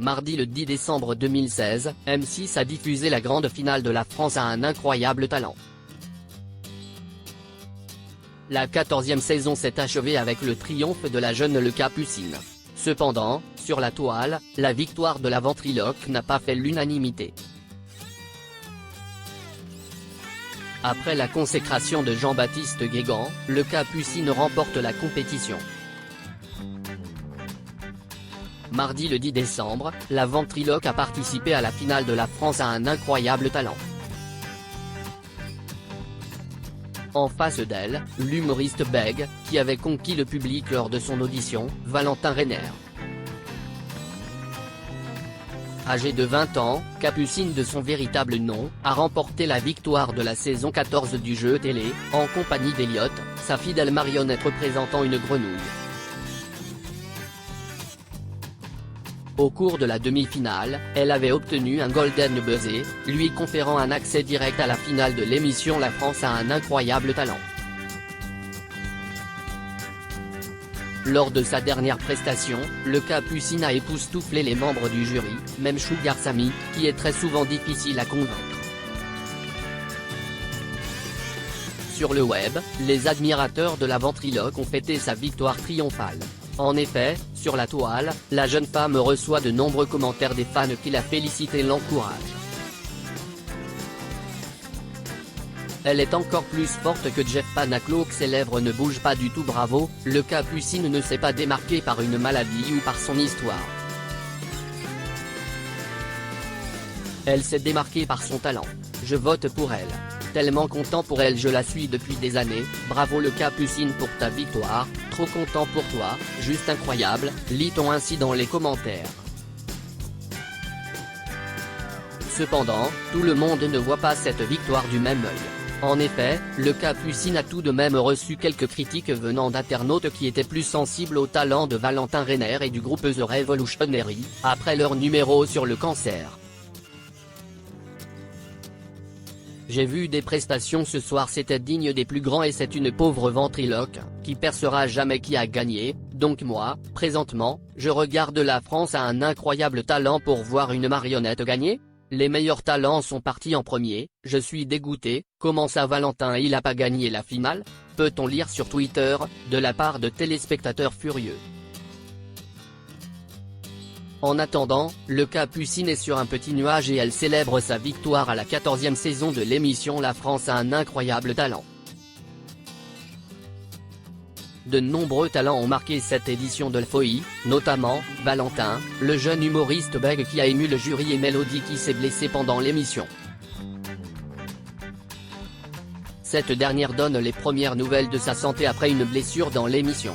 Mardi le 10 décembre 2016, M6 a diffusé la grande finale de La France a un incroyable talent. La 14e saison s'est achevée avec le triomphe de la jeune Le Capucine. Cependant, sur la toile, la victoire de la ventriloque n'a pas fait l'unanimité. Après la consécration de Jean-Baptiste Guégan, Le Capucine remporte la compétition. Mardi le 10 décembre, la ventriloque a participé à la finale de La France a un incroyable talent. En face d'elle, l'humoriste bègue, qui avait conquis le public lors de son audition, Valentin Renner. Âgé de 20 ans, Capucine de son véritable nom, a remporté la victoire de la saison 14 du jeu télé, en compagnie d'Eliott, sa fidèle marionnette représentant une grenouille. Au cours de la demi-finale, elle avait obtenu un Golden Buzzer, lui conférant un accès direct à la finale de l'émission La France a un incroyable talent. Lors de sa dernière prestation, Le Capucine a époustouflé les membres du jury, même Sugar Sammy, qui est très souvent difficile à convaincre. Sur le web, les admirateurs de la ventriloque ont fêté sa victoire triomphale. En effet, sur la toile, la jeune femme reçoit de nombreux commentaires des fans qui la félicitent et l'encouragent. Elle est encore plus forte que Jeff Panaclock, ses lèvres ne bougent pas du tout. Bravo, Le Capucine ne s'est pas démarqué par une maladie ou par son histoire. Elle s'est démarquée par son talent. Je vote pour elle. Tellement content pour elle, je la suis depuis des années. Bravo Le Capucine pour ta victoire, trop content pour toi, juste incroyable, lit-on ainsi dans les commentaires. Cependant, tout le monde ne voit pas cette victoire du même œil. En effet, Le Capucine a tout de même reçu quelques critiques venant d'internautes qui étaient plus sensibles au talent de Valentin Renner et du groupe The Revolutionary, après leur numéro sur le cancer. J'ai vu des prestations ce soir, c'était digne des plus grands et c'est une pauvre ventriloque, qui percera jamais qui a gagné, donc moi, présentement, je regarde La France a un incroyable talent pour voir une marionnette gagner. Les meilleurs talents sont partis en premier, je suis dégoûté, comment ça Valentin il a pas gagné la finale, peut-on lire sur Twitter, de la part de téléspectateurs furieux. En attendant, Le Capucine est sur un petit nuage et elle célèbre sa victoire à la 14e saison de l'émission La France a un incroyable talent. De nombreux talents ont marqué cette édition de l'FOI, notamment, Valentin, le jeune humoriste bègue qui a ému le jury et Mélodie qui s'est blessée pendant l'émission. Cette dernière donne les premières nouvelles de sa santé après une blessure dans l'émission.